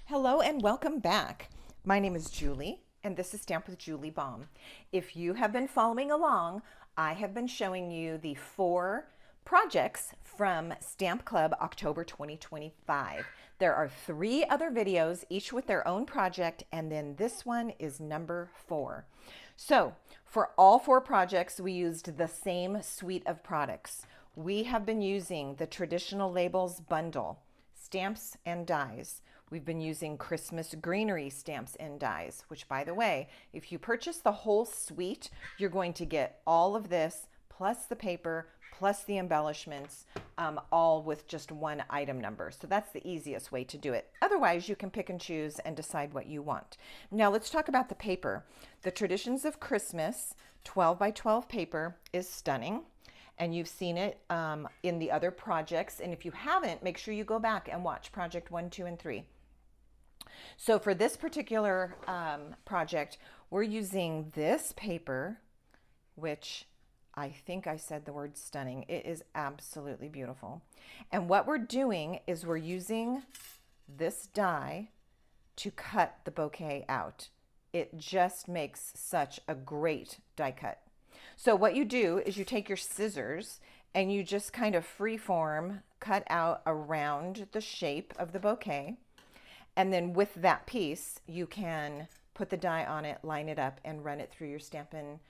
Hello and welcome back. My name is Julie and this is Stamp with Julie Baum. If you have been following along, I have been showing you the 4 projects from Stamp Club October 2025. There are 3 other videos, each with their own project, and then this one is number 4. So for all 4 projects, we used the same suite of products. We have been using the Traditional Labels bundle, stamps and dies. We've been using Christmas greenery stamps and dies, which, by the way, if you purchase the whole suite, you're going to get all of this plus the paper plus the embellishments, all with just one item number. So that's the easiest way to do it. Otherwise, you can pick and choose and decide what you want. Now let's talk about the paper. The Traditions of Christmas 12 by 12 paper is stunning. And you've seen it in the other projects. And if you haven't, make sure you go back and watch project 1, 2, and 3. So for this particular project, we're using this paper, which I think I said the word stunning. It is absolutely beautiful. And what we're doing is we're using this die to cut the bouquet out. It just makes such a great die cut. So what you do is you take your scissors and you just kind of freeform cut out around the shape of the bouquet. And then with that piece, you can put the die on it, line it up, and run it through your Stampin'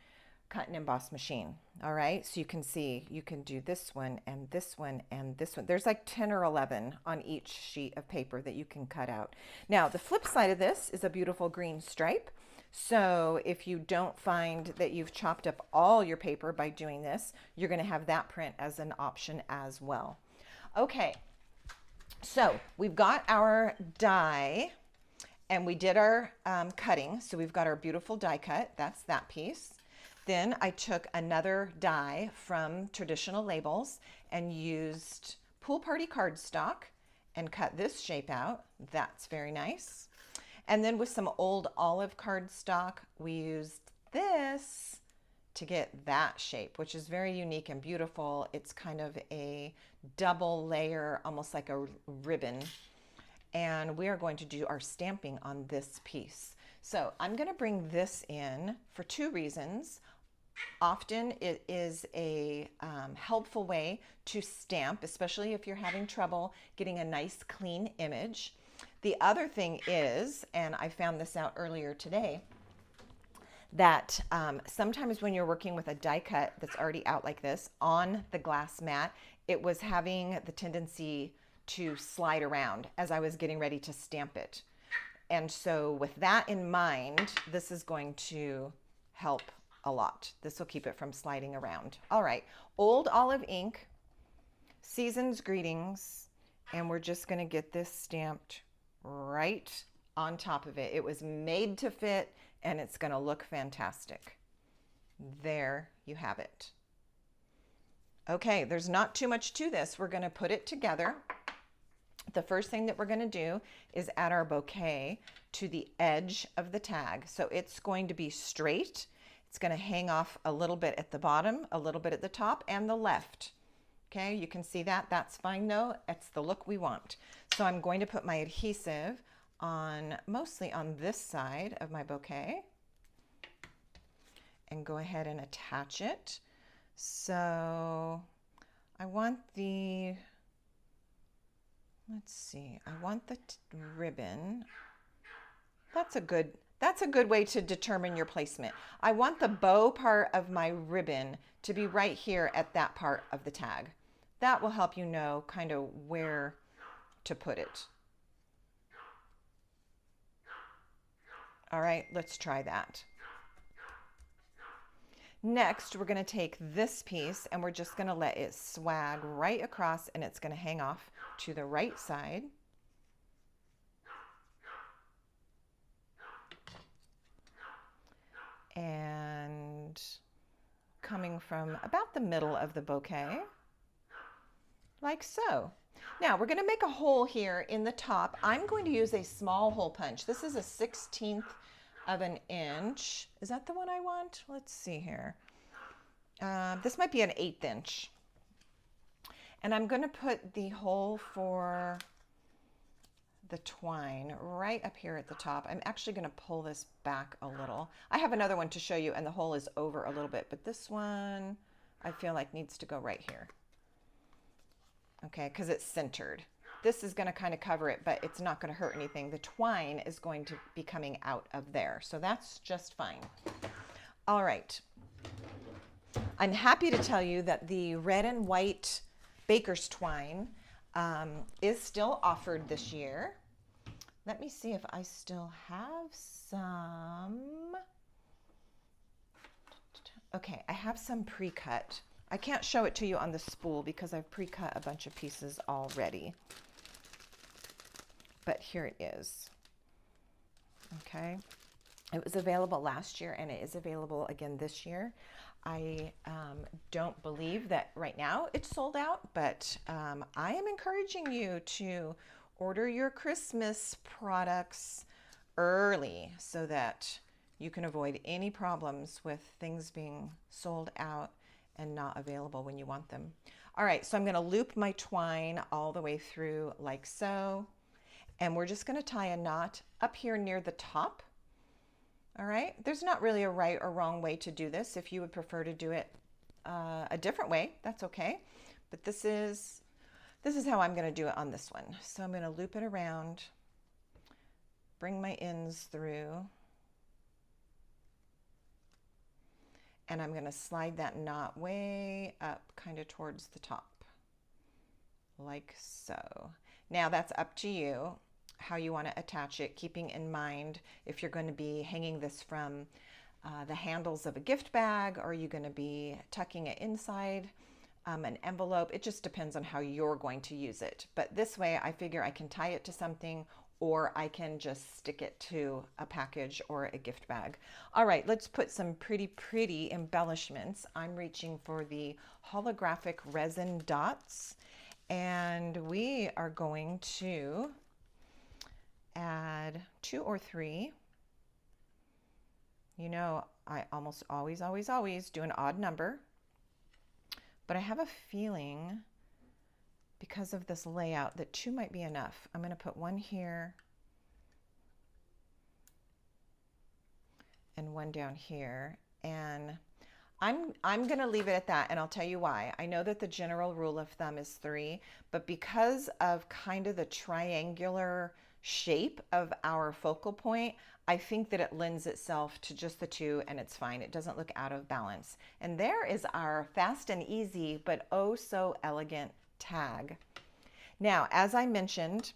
Cut and Emboss machine. All right, so you can see, you can do this one and this one and this one. There's like 10 or 11 on each sheet of paper that you can cut out. Now, the flip side of this is a beautiful green stripe. So if you don't find that you've chopped up all your paper by doing this, you're going to have that print as an option as well. Okay, so we've got our die and we did our cutting. So we've got our beautiful die cut. That's that piece. Then I took another die from Traditional Labels and used Pool Party cardstock and cut this shape out. That's very nice. And then with some old olive cardstock, we used this to get that shape, which is very unique and beautiful. It's kind of a double layer, almost like a ribbon. And we are going to do our stamping on this piece. So I'm going to bring this in for 2 reasons. Often it is a helpful way to stamp, especially if you're having trouble getting a nice clean image. The other thing is, and I found this out earlier today, that sometimes when you're working with a die cut that's already out like this on the glass mat, it was having the tendency to slide around as I was getting ready to stamp it. And so with that in mind, this is going to help a lot. This will keep it from sliding around. All right, Old Olive ink, Season's Greetings, and we're just going to get this stamped right on top of it. It was made to fit and it's going to look fantastic. There you have it. Okay, there's not too much to this. We're going to put it together. The first thing that we're going to do is add our bouquet to the edge of the tag. So it's going to be straight. It's going to hang off a little bit at the bottom, a little bit at the top, and the left. Okay, you can see that. That's fine though. It's the look we want. So I'm going to put my adhesive on, mostly on this side of my bouquet, and go ahead and attach it. So I want the, let's see, I want the ribbon. That's a good way to determine your placement. I want the bow part of my ribbon to be right here at that part of the tag. That will help you know kind of where to put it. All right, let's try that. Next, we're going to take this piece and we're just going to let it swag right across, and it's going to hang off to the right side. And coming from about the middle of the bouquet, like so. Now we're going to make a hole here in the top. I'm going to use a small hole punch. This is a 1/16 of an inch. Is that the one I want? Let's see here. This might be an 1/8 inch. And I'm going to put the hole for the twine right up here at the top. I'm actually going to pull this back a little. I have another one to show you, and the hole is over a little bit, but this one I feel like needs to go right here. Okay, because it's centered. This is going to kind of cover it, but it's not going to hurt anything. The twine is going to be coming out of there, so that's just fine. All right. I'm happy to tell you that the red and white baker's twine is still offered this year. Let me see if I still have some. Okay, I have some pre-cut. I can't show it to you on the spool because I've pre-cut a bunch of pieces already. But here it is. Okay. It was available last year and it is available again this year. I don't believe that right now it's sold out, but I am encouraging you to order your Christmas products early so that you can avoid any problems with things being sold out and not available when you want them. All right, so I'm going to loop my twine all the way through like so, and we're just going to tie a knot up here near the top. All right, there's not really a right or wrong way to do this. If you would prefer to do it a different way, that's okay. But this is how I'm going to do it on this one. So I'm going to loop it around, bring my ends through, and I'm going to slide that knot way up kind of towards the top, like so. Now that's up to you how you want to attach it, keeping in mind if you're going to be hanging this from the handles of a gift bag, or are you going to be tucking it inside an envelope. It just depends on how you're going to use it. But this way I figure I can tie it to something, or I can just stick it to a package or a gift bag. All right, let's put some pretty embellishments. I'm reaching for the holographic resin dots, and we are going to add 2 or 3. You know, I almost always do an odd number, but I have a feeling because of this layout that 2 might be enough. I'm going to put 1 here and 1 down here, and I'm going to leave it at that, and I'll tell you why. I know that the general rule of thumb is 3, but because of kind of the triangular shape of our focal point, I think that it lends itself to just the 2, and it's fine. It doesn't look out of balance. And there is our fast and easy, but oh so elegant tag. Now, as I mentioned,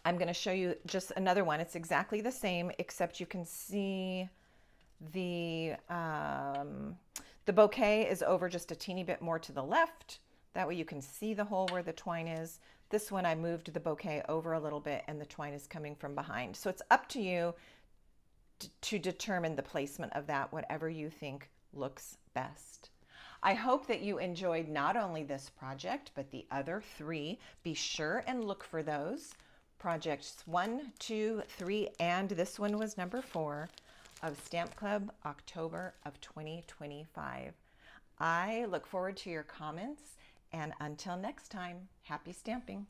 I'm going to show you just another one. It's exactly the same, except you can see the bouquet is over just a teeny bit more to the left. That way you can see the hole where the twine is. This one I moved the bouquet over a little bit and the twine is coming from behind. So it's up to you to determine the placement of that, whatever you think looks best. I hope that you enjoyed not only this project, but the other 3. Be sure and look for those. Projects 1, 2, 3, and this one was number 4 of Stamp Club October of 2025. I look forward to your comments, and until next time, happy stamping.